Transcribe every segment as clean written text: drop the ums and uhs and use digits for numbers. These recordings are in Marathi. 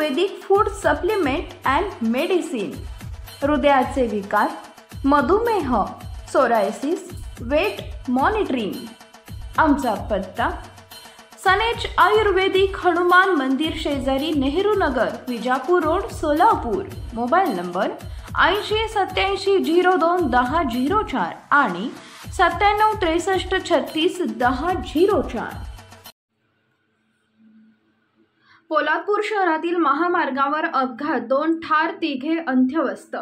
Ayurvedic food supplement and medicine, हृदयाचे विकार, मधुमेह, सोरायसिस, वेट मॉनिटरिंग। आमचा पत्ता सनेज आयुर्वेदिक हनुमान मंदिर शेजारी Nehru Nagar, Vijapur road, Solapur. Mobile number 8087021004 आणि 9763361004। पोलादपूर शहरातील महामार्गावर अपघात, 2 ठार, 3 अंत्यवस्थ।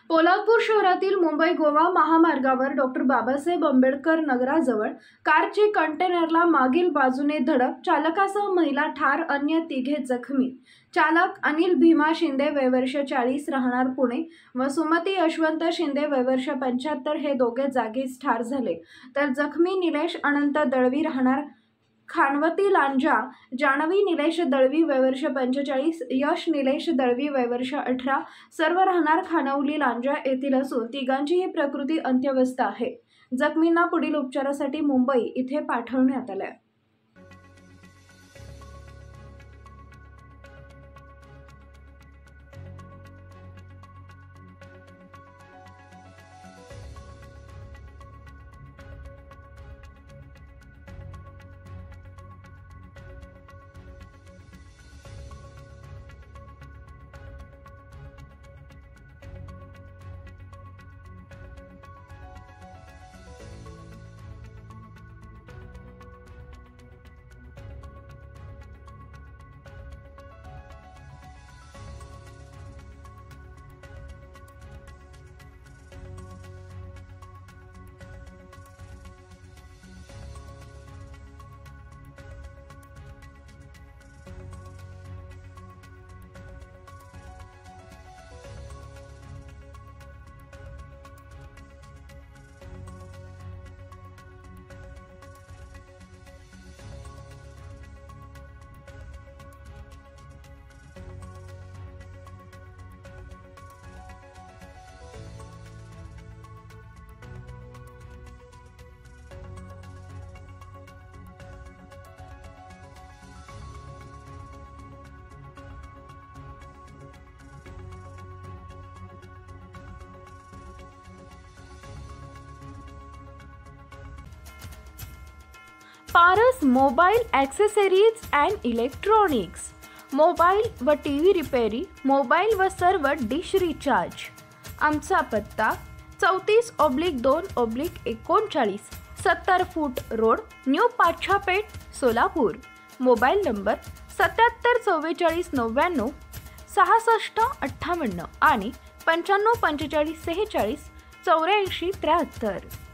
पोलादपूर शहरातील मुंबई गोवा महामार्गावर डॉक्टर बाबासाहेब आंबेडकर नगराजवळ कारची कंटेनरला मागील बाजूने धडक, चालकासह महिला ठार, अन्य 3 जखमी। चालक अनिल भीमा शिंदे वय वर्ष 40 राहणार पुणे व सुमती यशवंत शिंदे वय वर्ष 75 हे दोघे जागीच ठार झाले, तर जखमी निलेश अनंत दळवी राहणार खानवती लांजा, जान्हवी निलेश दळवी वय वर्ष 45, यश निलेश दळवी वय वर्ष 18 सर्व राहणार खानवली लांजा येथील असून तिघांचीही प्रकृती अंत्यवस्थ आहे। जखमींना पुढील उपचारासाठी मुंबई इथे पाठवण्यात आले। Paras mobile accessories and electronics, mobile व टीव्ही रिपेरी, मोबाईल व सर्व डिश रिचार्ज। आमचा पत्ता 34/2/39 70 फूट road, new Pachhapeth, Solapur. Mobile number 774499 6658 आणि 954546 8473।